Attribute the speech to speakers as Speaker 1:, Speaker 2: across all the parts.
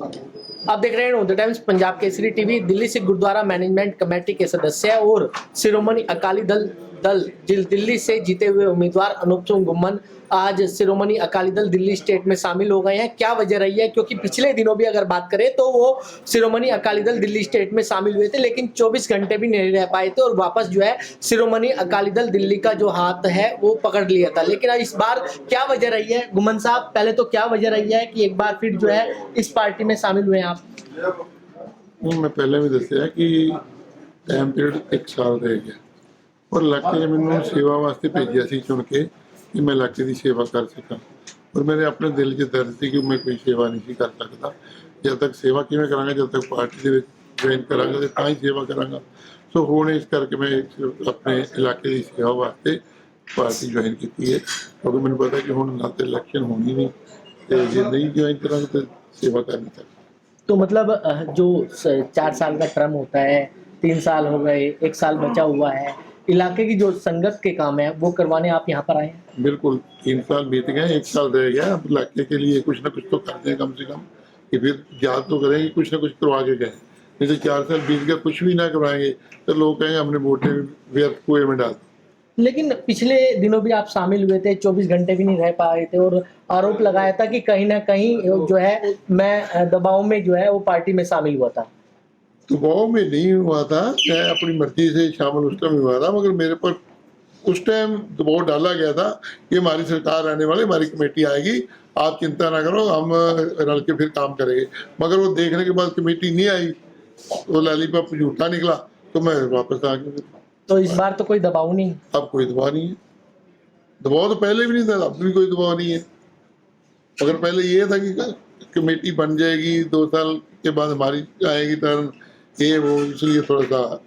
Speaker 1: आप देख रहे हैं the times Punjab Kesari TV. Delhi से गुरुद्वारा मैनेजमेंट कमेटी के सदस्य और शिरोमणि अकाली दल दिल्ली से जीते हुए उम्मीदवार अनूप सिंह गुम्मन आज शिरोमणि अकाली दल दिल्ली स्टेट में शामिल हो गए हैं। क्या वजह रही है? क्योंकि पिछले दिनों भी अगर बात करें तो वो शिरोमणि अकाली दल दिल्ली स्टेट में शामिल हुए थे, लेकिन 24 घंटे भी नहीं रह पाए थे और वापस जो है शिरोमणि अकाली दल दिल्ली का जो हाथ है वो पकड़ लिया था। लेकिन इस बार क्या वजह रही है गुम्मन साहब? पहले तो क्या वजह रही है कि एक बार फिर जो है इस पार्टी में शामिल हुए हैं आप?
Speaker 2: मैं पहले भी दसिया कि टाइम पीरियड 1 साल रह गया और इलाके मैंने सेवा वास्ते भेजा सी चुन के कि मैं इलाके की सेवा कर सका, और मेरे अपने दिल च दर्द थी कि मैं कोई सेवा नहीं कर सकता। जब तक सेवा किवें करांगा, जब तक पार्टी के ज्वाइन करांगा तो ही सेवा करांगा। सो हुण इस करके मैं अपने इलाके की सेवा वास्ते पार्टी ज्वाइन की है, क्योंकि मैंने पता कि हुण ना तो इलैक्शन होनी नहीं, तो जे नहीं ज्वाइन करांगा तो सेवा कर नहीं सकता।
Speaker 1: तो मतलब जो 4 साल का टर्म होता है, 3 साल हो गए, 1 साल बचा हुआ है, इलाके की जो संगत के काम है वो करवाने आप यहाँ पर आए हैं?
Speaker 2: बिल्कुल 3 साल बीत गए, 1 साल रह गया। अब इलाके के लिए कुछ ना कुछ तो करते हैं कम से कम, कि फिर याद तो करेंगे कुछ ना कुछ करवा के गए। नहीं तो 4 साल बीत गए कुछ भी ना करवाएंगे तो लोग कहेंगे हमने वोटें व्यर्थ कुएं में डाल।
Speaker 1: लेकिन पिछले दिनों भी आप शामिल हुए थे, 24 घंटे भी नहीं रह पाए थे और आरोप लगाया था कि कहीं ना कहीं जो है मैं दबाव में जो है वो पार्टी में शामिल हुआ था।
Speaker 2: दबाव में नहीं हुआ था, मैं अपनी मर्जी से शामिल उस टाइम हुआ था, मगर मेरे पर उस टाइम दबाव डाला गया था कि हमारी सरकार आने वाली, हमारी कमेटी आएगी, आप चिंता ना करो, हम रल के फिर काम करेंगे। मगर वो देखने के बाद कमेटी नहीं आई, वो लॉलीपॉप झूठा निकला, तो मैं वापस आ गया।
Speaker 1: तो इस बार तो कोई दबाव नहीं?
Speaker 2: अब कोई दबाव नहीं है। दबाव तो पहले भी नहीं था, अब भी कोई दबाव नहीं है। मगर पहले ये था कि कमेटी बन जाएगी, 2 साल के बाद हमारी आएगी टर्न, ये वो, इसलिए थोड़ा सा।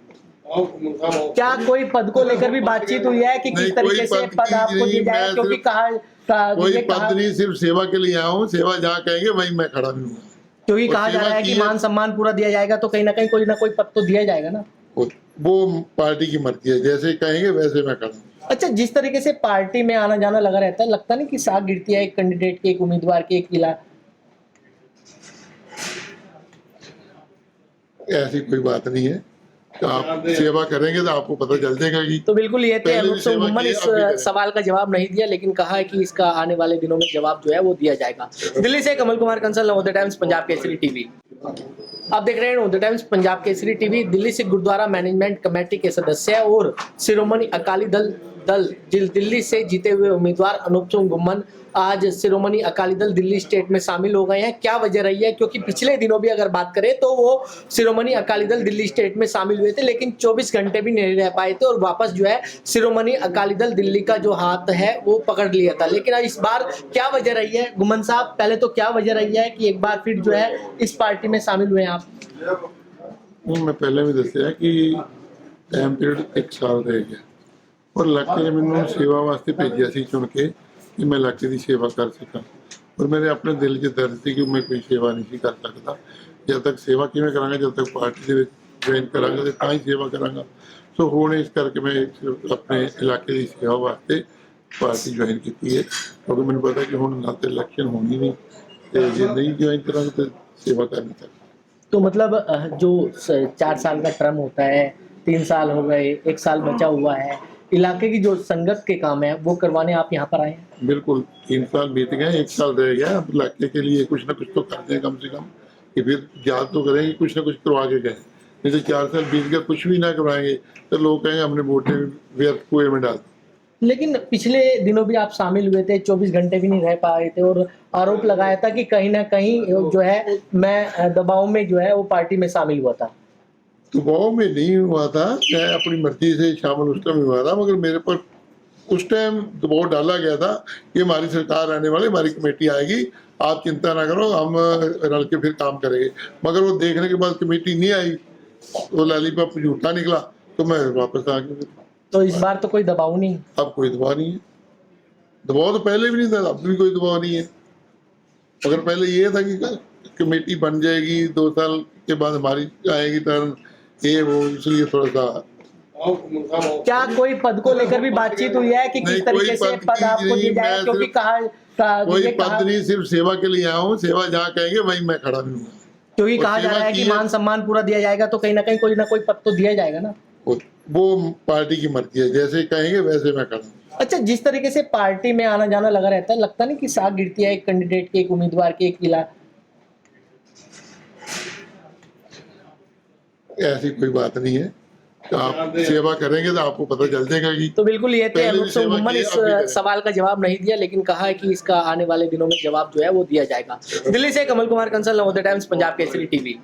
Speaker 1: क्या कोई पद को लेकर भी बातचीत हुई है कि किस तरीके से पद आपको दिया जाए? क्योंकि
Speaker 2: कोई पद नहीं, सिर्फ सेवा के लिए आया हूँ। सेवा जहाँ कहेंगे वहीं मैं खड़ा भी हूँ।
Speaker 1: क्योंकि कहा जा रहा है कि मान सम्मान पूरा दिया जाएगा, तो कहीं ना कोई पद तो दिया जाएगा ना।
Speaker 2: वो पार्टी की मर्जी है, जैसे कहेंगे वैसे मैं खड़ा हूँ।
Speaker 1: अच्छा, जिस तरीके से पार्टी में आना जाना लगा रहता है, लगता नहीं कि साख गिरती है एक कैंडिडेट की, एक उम्मीदवार की, एक किला?
Speaker 2: ऐसी कोई बात नहीं है, तो आप सेवा करेंगे तो आपको पता चल जाएगा कि।
Speaker 1: तो बिल्कुल ये थे अनूप सिंह गुम्मन। इस
Speaker 2: अभी
Speaker 1: सवाल का जवाब नहीं दिया, लेकिन कहा है कि इसका आने वाले दिनों में जवाब जो है वो दिया जाएगा। दिल्ली से कमल कुमार कंसल, नवोदय टाइम्स पंजाब केसरी टीवी। आप देख रहे हैं the times Punjab Kesari TV. Delhi से गुरुद्वारा मैनेजमेंट कमेटी के सदस्य और शिरोमणि अकाली दल दिल्ली से जीते हुए उम्मीदवार अनूप सिंह गुम्मन आज शिरोमणि अकाली दल दिल्ली स्टेट में शामिल हो गए हैं। क्या वजह रही है? क्योंकि पिछले दिनों भी अगर बात करें तो वो शिरोमणि अकाली दल दिल्ली स्टेट में शामिल हुए थे, लेकिन 24 घंटे भी नहीं रह पाए थे और वापस जो है शिरोमणि अकाली दल दिल्ली का जो हाथ है वो पकड़ लिया था। लेकिन इस बार क्या वजह रही है गुम्मन साहब? पहले तो क्या वजह रही है कि एक बार फिर जो है इस पार्टी में शामिल हुए हैं आप?
Speaker 2: मैं पहले भी दसिया कि टाइम पीरियड 1 साल रह गया और इलाके मैंने सेवा वास्ते भेजा सी चुन के कि मैं इलाके की सेवा कर सका, और मेरे अपने दिल च दर्द थी कि मैं कोई सेवा नहीं कर सकता। जब तक सेवा किवें करांगा, जब तक पार्टी के ज्वाइन करांगा तो ही सेवा करांगा। सो हुण इस करके मैं अपने इलाके की सेवा वास्ते पार्टी ज्वाइन की है, क्योंकि मैंने पता कि हुण ना तो इलैक्शन होनी नहीं, तो जे नहीं ज्वाइन करांगा तो सेवा कर नहीं सकता।
Speaker 1: तो मतलब जो 4 साल का टर्म होता है, 3 साल हो गए, 1 साल बचा हुआ है, इलाके की जो संगत के काम है वो करवाने आप यहाँ पर आए हैं?
Speaker 2: बिल्कुल 3 साल बीत गए, 1 साल रह गया। अब इलाके के लिए कुछ ना कुछ तो करते हैं कम से कम, कि फिर याद तो करेंगे कुछ ना कुछ करवा के गए। नहीं तो 4 साल बीत गए कुछ भी ना करवाएंगे तो लोग कहेंगे हमने वोटें व्यर्थ कुएं में डाल।
Speaker 1: लेकिन पिछले दिनों भी आप शामिल हुए थे, 24 घंटे भी नहीं रह पाए थे और आरोप लगाया था कि कहीं ना कहीं जो है मैं दबाव में जो है वो पार्टी में शामिल हुआ था।
Speaker 2: दबाव में नहीं हुआ था, मैं अपनी मर्जी से शामिल उस टाइम हुआ था, मगर मेरे पर उस टाइम दबाव डाला गया था कि हमारी सरकार आने वाली, हमारी कमेटी आएगी, आप चिंता ना करो, हम रल के फिर काम करेंगे। मगर वो देखने के बाद कमेटी नहीं आई, वो लॉलीपॉप झूठा निकला, तो मैं वापस आ गया।
Speaker 1: तो इस बार तो कोई दबाव नहीं?
Speaker 2: अब कोई दबाव नहीं है। दबाव तो पहले भी नहीं था, अब भी कोई दबाव नहीं है। मगर पहले ये था कि कमेटी बन जाएगी, 2 साल के बाद हमारी आएगी टर्न, ये वो, इसलिए थोड़ा सा।
Speaker 1: क्या कोई पद को लेकर भी बातचीत हुई है कि किस तरीके से पद आपको दिया जाए? क्योंकि
Speaker 2: कोई पद नहीं, सिर्फ सेवा के लिए आया हूँ। सेवा जहाँ कहेंगे वहीं मैं खड़ा भी हूँ।
Speaker 1: क्योंकि
Speaker 2: और
Speaker 1: कहा जा
Speaker 2: सेवा
Speaker 1: रहा है
Speaker 2: की
Speaker 1: कि
Speaker 2: है।
Speaker 1: मान सम्मान पूरा दिया जाएगा तो कहीं ना कोई पद तो दिया जाएगा ना।
Speaker 2: वो पार्टी की मर्जी है, जैसे कहेंगे वैसे मैं करूँगा।
Speaker 1: अच्छा, जिस तरीके से पार्टी में आना जाना लगा रहता है, लगता नहीं कि साख गिरती है एक कैंडिडेट की, एक उम्मीदवार की, एक किला।
Speaker 2: ऐसी कोई बात नहीं है, तो आप सेवा करेंगे तो आपको पता चल जाएगा कि
Speaker 1: तो बिल्कुल ये थे
Speaker 2: पहले
Speaker 1: अनूप
Speaker 2: भी
Speaker 1: सिंह
Speaker 2: सेवा
Speaker 1: घुम्मन,
Speaker 2: की है,
Speaker 1: इस
Speaker 2: अब भी करेंगे।
Speaker 1: सवाल का जवाब नहीं दिया, लेकिन कहा है कि इसका आने वाले दिनों में जवाब जो है वो दिया जाएगा। दिल्ली से कमल कुमार कंसल, नवोदय टाइम्स, पंजाब केसरी टीवी।